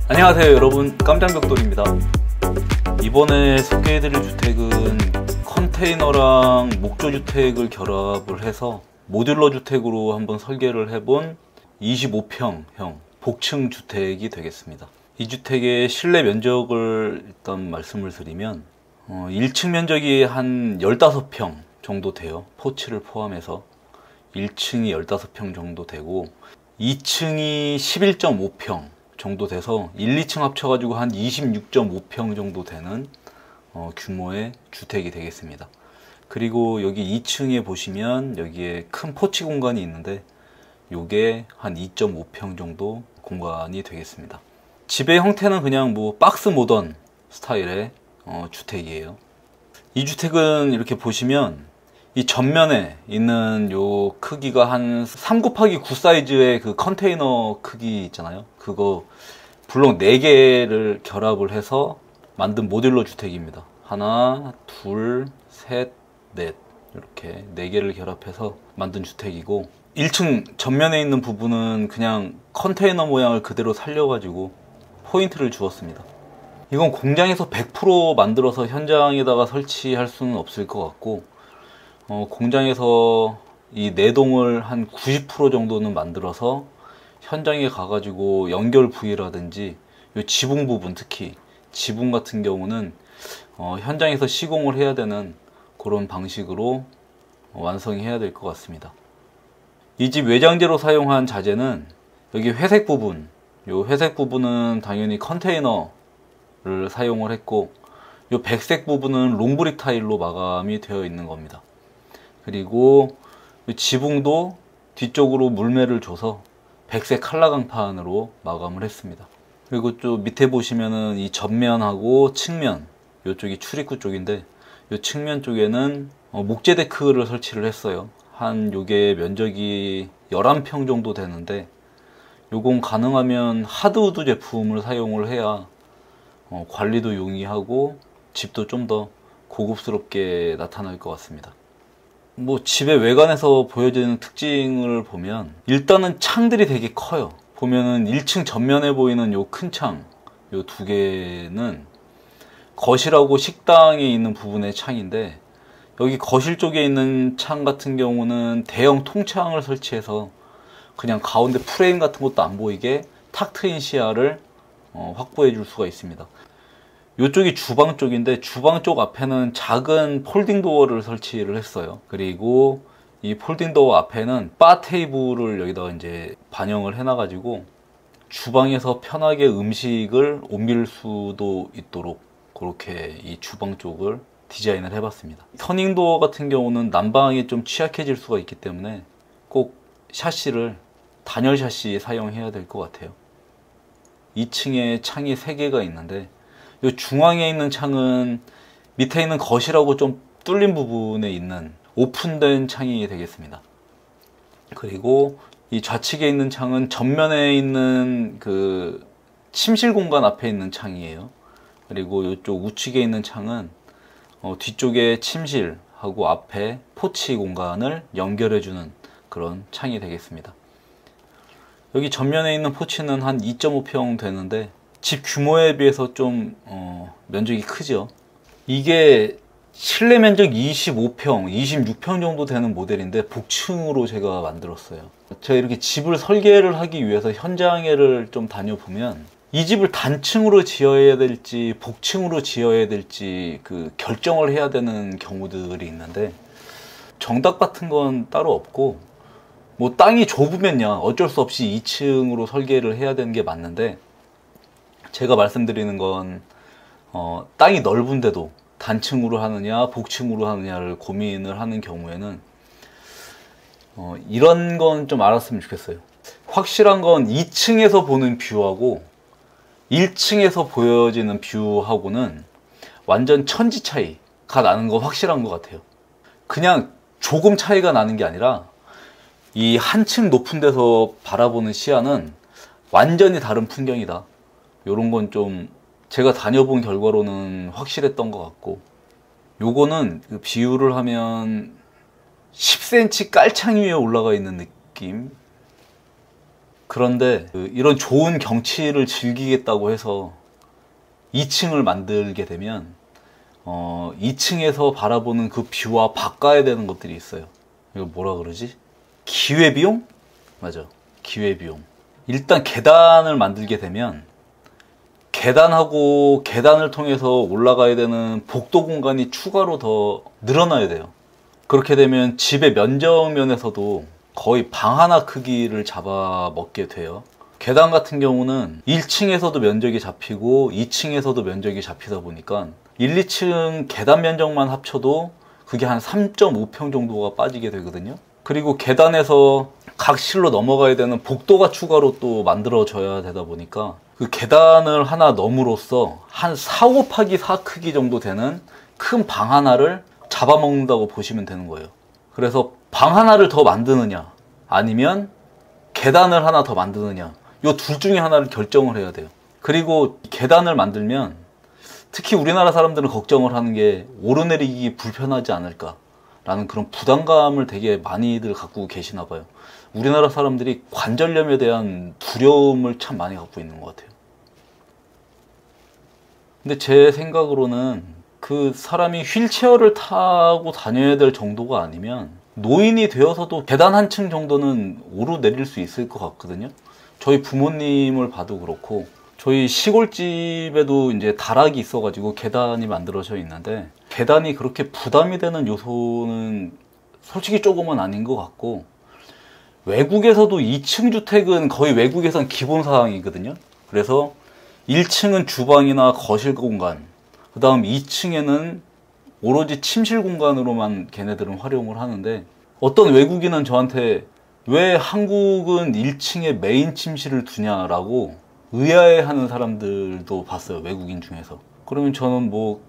안녕하세요 여러분, 깜장벽돌입니다. 이번에 소개해드릴 주택은 컨테이너랑 목조주택을 결합을 해서 모듈러 주택으로 한번 설계를 해본 25평형 복층 주택이 되겠습니다. 이 주택의 실내 면적을 일단 말씀을 드리면 1층 면적이 한 15평 정도 돼요. 포치를 포함해서 1층이 15평 정도 되고 2층이 11.5평 정도 돼서 1, 2층 합쳐가지고 한 26.5평 정도 되는 규모의 주택이 되겠습니다. 그리고 여기 2층에 보시면 여기에 큰 포치 공간이 있는데 요게 한 2.5평 정도 공간이 되겠습니다. 집의 형태는 그냥 뭐 박스 모던 스타일의 주택이에요. 이 주택은 이렇게 보시면 이 전면에 있는 요 크기가 한 3×9 사이즈의 그 컨테이너 크기 있잖아요. 그거 블록 4개를 결합을 해서 만든 모듈러 주택입니다. 하나, 둘, 셋, 넷 이렇게 4개를 결합해서 만든 주택이고 1층 전면에 있는 부분은 그냥 컨테이너 모양을 그대로 살려가지고 포인트를 주었습니다. 이건 공장에서 100% 만들어서 현장에다가 설치할 수는 없을 것 같고 공장에서 이 내동을 한 90% 정도는 만들어서 현장에 가가지고 연결 부위라든지 이 지붕 부분, 특히 지붕 같은 경우는 현장에서 시공을 해야 되는 그런 방식으로 완성해야 될 것 같습니다. 이 집 외장재로 사용한 자재는 여기 회색 부분, 이 회색 부분은 당연히 컨테이너를 사용을 했고 이 백색 부분은 롱브릭 타일로 마감이 되어 있는 겁니다. 그리고 지붕도 뒤쪽으로 물매를 줘서 백색 칼라 강판으로 마감을 했습니다. 그리고 또 밑에 보시면은 이 전면하고 측면, 이쪽이 출입구 쪽인데 이 측면 쪽에는 목재 데크를 설치를 했어요. 한 요게 면적이 11평 정도 되는데 요건 가능하면 하드우드 제품을 사용을 해야 관리도 용이하고 집도 좀 더 고급스럽게 나타날 것 같습니다. 뭐 집의 외관에서 보여지는 특징을 보면 일단은 창들이 되게 커요. 보면은 1층 전면에 보이는 요 큰 창, 요 2개는 거실하고 식당에 있는 부분의 창인데 여기 거실 쪽에 있는 창 같은 경우는 대형 통창을 설치해서 그냥 가운데 프레임 같은 것도 안 보이게 탁 트인 시야를 확보해 줄 수가 있습니다. 이쪽이 주방 쪽인데 주방 쪽 앞에는 작은 폴딩 도어를 설치를 했어요. 그리고 이 폴딩 도어 앞에는 바 테이블을 여기다가 이제 반영을 해놔 가지고 주방에서 편하게 음식을 옮길 수도 있도록 그렇게 이 주방 쪽을 디자인을 해봤습니다. 터닝 도어 같은 경우는 난방에 좀 취약해질 수가 있기 때문에 꼭 샤시를 단열 샤시 사용해야 될 것 같아요. 2층에 창이 3개가 있는데 이 중앙에 있는 창은 밑에 있는 거실하고 좀 뚫린 부분에 있는 오픈된 창이 되겠습니다. 그리고 이 좌측에 있는 창은 전면에 있는 그 침실 공간 앞에 있는 창이에요. 그리고 이쪽 우측에 있는 창은 뒤쪽에 침실하고 앞에 포치 공간을 연결해주는 그런 창이 되겠습니다. 여기 전면에 있는 포치는 한 2.5평 되는데 집 규모에 비해서 좀 면적이 크죠. 이게 실내 면적 25평, 26평 정도 되는 모델인데 복층으로 제가 만들었어요. 제가 이렇게 집을 설계를 하기 위해서 현장에를 좀 다녀보면 이 집을 단층으로 지어야 될지 복층으로 지어야 될지 그 결정을 해야 되는 경우들이 있는데 정답 같은 건 따로 없고 뭐 땅이 좁으면야 어쩔 수 없이 2층으로 설계를 해야 되는 게 맞는데 제가 말씀드리는 건 땅이 넓은데도 단층으로 하느냐 복층으로 하느냐를 고민을 하는 경우에는 이런 건 좀 알았으면 좋겠어요. 확실한 건 2층에서 보는 뷰하고 1층에서 보여지는 뷰하고는 완전 천지 차이가 나는 거 확실한 것 같아요. 그냥 조금 차이가 나는 게 아니라 이 한층 높은 데서 바라보는 시야는 완전히 다른 풍경이다. 요런 건 좀 제가 다녀본 결과로는 확실했던 것 같고, 요거는 그 비유를 하면 10cm 깔창 위에 올라가 있는 느낌, 그런데 이런 좋은 경치를 즐기겠다고 해서 2층을 만들게 되면 2층에서 바라보는 그 뷰와 바꿔야 되는 것들이 있어요. 이거 뭐라 그러지? 기회비용? 맞아, 기회비용. 일단 계단을 만들게 되면 계단하고 계단을 통해서 올라가야 되는 복도 공간이 추가로 더 늘어나야 돼요. 그렇게 되면 집의 면적면에서도 거의 방 하나 크기를 잡아먹게 돼요. 계단 같은 경우는 1층에서도 면적이 잡히고 2층에서도 면적이 잡히다 보니까 1, 2층 계단 면적만 합쳐도 그게 한 3.5평 정도가 빠지게 되거든요. 그리고 계단에서 각 실로 넘어가야 되는 복도가 추가로 또 만들어져야 되다 보니까 그 계단을 하나 넘으로써 한 4 곱하기 4 크기 정도 되는 큰 방 하나를 잡아먹는다고 보시면 되는 거예요. 그래서 방 하나를 더 만드느냐 아니면 계단을 하나 더 만드느냐, 이 둘 중에 하나를 결정을 해야 돼요. 그리고 계단을 만들면 특히 우리나라 사람들은 걱정을 하는 게 오르내리기 불편하지 않을까 라는 그런 부담감을 되게 많이들 갖고 계시나 봐요. 우리나라 사람들이 관절염에 대한 두려움을 참 많이 갖고 있는 것 같아요. 근데 제 생각으로는 그 사람이 휠체어를 타고 다녀야 될 정도가 아니면 노인이 되어서도 계단 한 층 정도는 오르내릴 수 있을 것 같거든요. 저희 부모님을 봐도 그렇고 저희 시골집에도 이제 다락이 있어가지고 계단이 만들어져 있는데 계단이 그렇게 부담이 되는 요소는 솔직히 조금은 아닌 것 같고, 외국에서도 2층 주택은 거의 외국에선 기본 사항이거든요. 그래서 1층은 주방이나 거실 공간, 그 다음 2층에는 오로지 침실 공간으로만 걔네들은 활용을 하는데, 어떤 외국인은 저한테 왜 한국은 1층에 메인 침실을 두냐라고 의아해하는 사람들도 봤어요, 외국인 중에서. 그러면 저는 뭐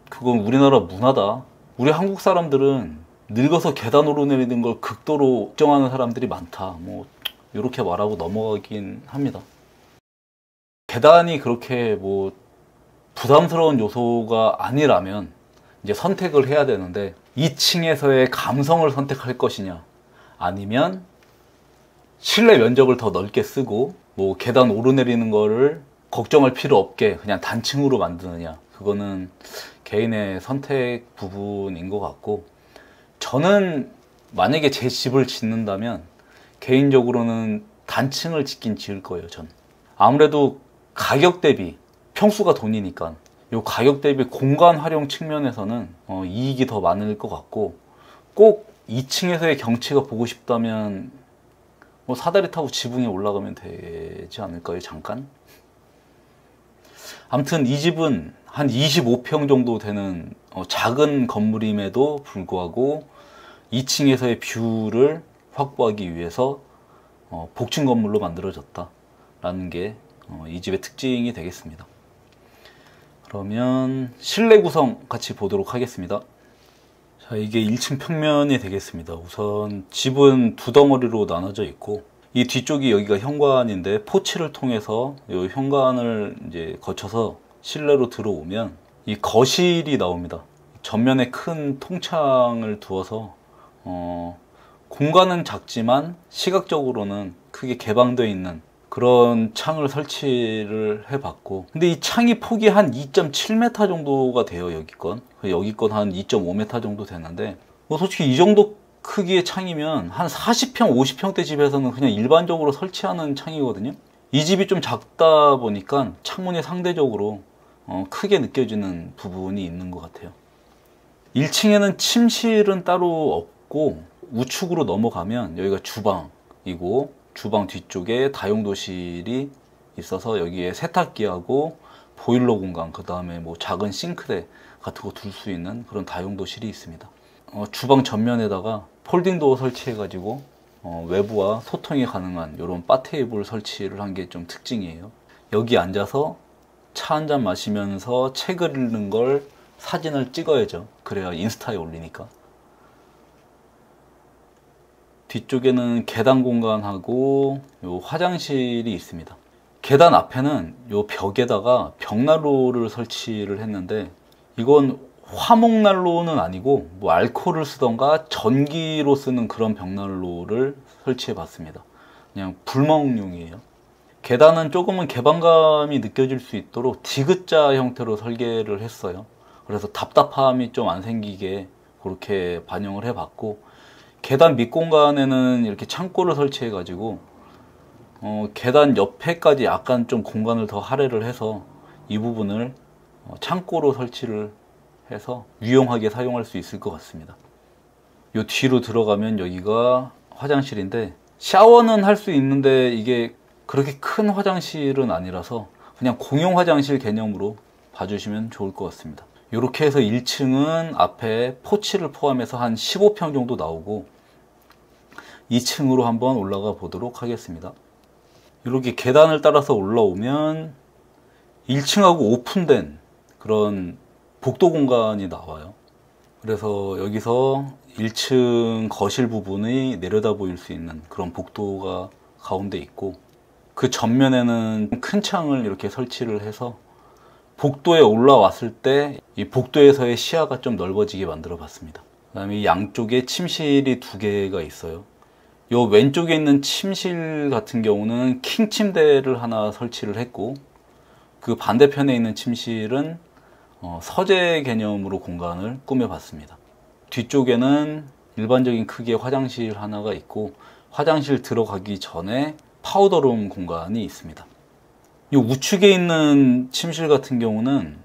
그건 우리나라 문화다, 우리 한국 사람들은 늙어서 계단 오르내리는 걸 극도로 걱정하는 사람들이 많다, 뭐 이렇게 말하고 넘어가긴 합니다. 계단이 그렇게 뭐 부담스러운 요소가 아니라면 이제 선택을 해야 되는데, 2층에서의 감성을 선택할 것이냐 아니면 실내 면적을 더 넓게 쓰고 뭐 계단 오르내리는 거를 걱정할 필요 없게 그냥 단층으로 만드느냐, 그거는 개인의 선택 부분인 것 같고, 저는 만약에 제 집을 짓는다면 개인적으로는 단층을 짓긴 지을 거예요. 전 아무래도 가격 대비, 평수가 돈이니까 이 가격 대비 공간 활용 측면에서는 이익이 더 많을 것 같고, 꼭 2층에서의 경치가 보고 싶다면 뭐 사다리 타고 지붕에 올라가면 되지 않을까요? 잠깐. 아무튼 이 집은 한 25평 정도 되는 작은 건물임에도 불구하고 2층에서의 뷰를 확보하기 위해서 복층 건물로 만들어졌다라는 게 이 집의 특징이 되겠습니다. 그러면 실내 구성 같이 보도록 하겠습니다. 자, 이게 1층 평면이 되겠습니다. 우선 집은 두 덩어리로 나눠져 있고, 이 뒤쪽이 여기가 현관인데 포치를 통해서 이 현관을 이제 거쳐서 실내로 들어오면 이 거실이 나옵니다. 전면에 큰 통창을 두어서 공간은 작지만 시각적으로는 크게 개방되어 있는 그런 창을 설치를 해봤고, 근데 이 창이 폭이 한 2.7m 정도가 돼요. 여기 건 한 2.5m 정도 되는데, 솔직히 이 정도 크기의 창이면 한 40평 50평대 집에서는 그냥 일반적으로 설치하는 창이거든요. 이 집이 좀 작다 보니까 창문이 상대적으로 크게 느껴지는 부분이 있는 것 같아요. 1층에는 침실은 따로 없고, 우측으로 넘어가면 여기가 주방이고, 주방 뒤쪽에 다용도실이 있어서 여기에 세탁기하고 보일러 공간, 그 다음에 뭐 작은 싱크대 같은 거 둘 수 있는 그런 다용도실이 있습니다. 주방 전면에다가 폴딩 도어 설치해 가지고 외부와 소통이 가능한 이런 바 테이블 설치를 한 게 좀 특징이에요. 여기 앉아서 차 한 잔 마시면서 책을 읽는 걸 사진을 찍어야죠. 그래야 인스타에 올리니까. 뒤쪽에는 계단 공간하고 요 화장실이 있습니다. 계단 앞에는 요 벽에다가 벽난로를 설치를 했는데, 이건 화목난로는 아니고 뭐 알코올을 쓰던가 전기로 쓰는 그런 벽난로를 설치해 봤습니다. 그냥 불멍용이에요. 계단은 조금은 개방감이 느껴질 수 있도록 디귿자 형태로 설계를 했어요. 그래서 답답함이 좀 안 생기게 그렇게 반영을 해봤고, 계단 밑공간에는 이렇게 창고를 설치해 가지고 계단 옆에까지 약간 좀 공간을 더 할애를 해서 이 부분을 창고로 설치를 해서 유용하게 사용할 수 있을 것 같습니다. 요 뒤로 들어가면 여기가 화장실인데, 샤워는 할 수 있는데 이게 그렇게 큰 화장실은 아니라서 그냥 공용 화장실 개념으로 봐주시면 좋을 것 같습니다. 이렇게 해서 1층은 앞에 포치를 포함해서 한 15평 정도 나오고, 2층으로 한번 올라가 보도록 하겠습니다. 이렇게 계단을 따라서 올라오면 1층하고 오픈된 그런 복도 공간이 나와요. 그래서 여기서 1층 거실 부분이 내려다 보일 수 있는 그런 복도가 가운데 있고, 그 전면에는 큰 창을 이렇게 설치를 해서 복도에 올라왔을 때 이 복도에서의 시야가 좀 넓어지게 만들어 봤습니다. 그 다음에 양쪽에 침실이 2개가 있어요. 요 왼쪽에 있는 침실 같은 경우는 킹 침대를 하나 설치를 했고, 그 반대편에 있는 침실은 서재 개념으로 공간을 꾸며봤습니다. 뒤쪽에는 일반적인 크기의 화장실 하나가 있고, 화장실 들어가기 전에 파우더룸 공간이 있습니다. 이 우측에 있는 침실 같은 경우는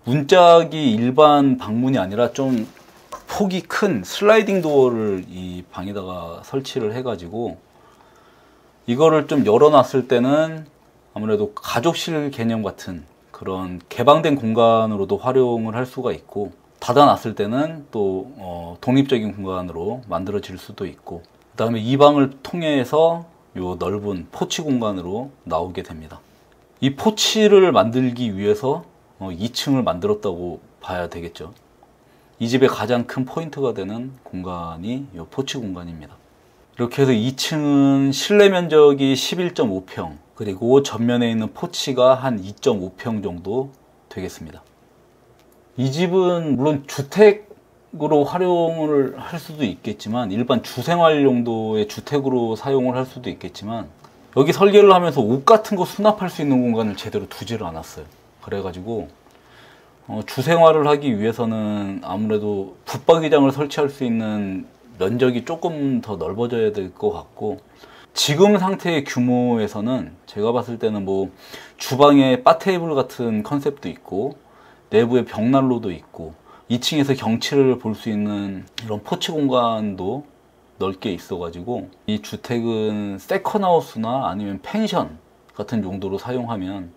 문짝이 일반 방문이 아니라 좀 폭이 큰 슬라이딩 도어를 이 방에다가 설치를 해가지고, 이거를 좀 열어놨을 때는 아무래도 가족실 개념 같은 그런 개방된 공간으로도 활용을 할 수가 있고, 닫아놨을 때는 또 독립적인 공간으로 만들어질 수도 있고, 그 다음에 이 방을 통해서 요 넓은 포치 공간으로 나오게 됩니다. 이 포치를 만들기 위해서 2층을 만들었다고 봐야 되겠죠. 이 집의 가장 큰 포인트가 되는 공간이 이 포치 공간입니다. 이렇게 해서 2층은 실내 면적이 11.5평, 그리고 전면에 있는 포치가 한 2.5평 정도 되겠습니다. 이 집은 물론 주택으로 활용을 할 수도 있겠지만, 일반 주생활 용도의 주택으로 사용을 할 수도 있겠지만, 여기 설계를 하면서 옷 같은 거 수납할 수 있는 공간을 제대로 두지를 않았어요. 그래가지고 주생활을 하기 위해서는 아무래도 붙박이장을 설치할 수 있는 면적이 조금 더 넓어져야 될 것 같고, 지금 상태의 규모에서는 제가 봤을 때는 뭐 주방에 바 테이블 같은 컨셉도 있고, 내부에 벽난로도 있고, 2층에서 경치를 볼 수 있는 이런 포치 공간도 넓게 있어가지고, 이 주택은 세컨하우스나 아니면 펜션 같은 용도로 사용하면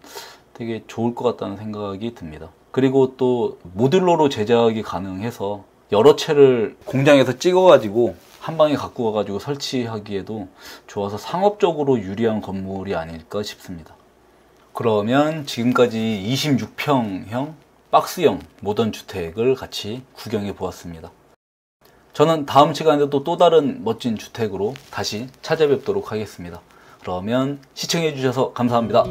되게 좋을 것 같다는 생각이 듭니다. 그리고 또 모듈러로 제작이 가능해서 여러 채를 공장에서 찍어가지고 한 방에 갖고 와가지고 설치하기에도 좋아서 상업적으로 유리한 건물이 아닐까 싶습니다. 그러면 지금까지 26평형 박스형 모던 주택을 같이 구경해 보았습니다. 저는 다음 시간에도 또 다른 멋진 주택으로 다시 찾아뵙도록 하겠습니다. 그러면 시청해 주셔서 감사합니다.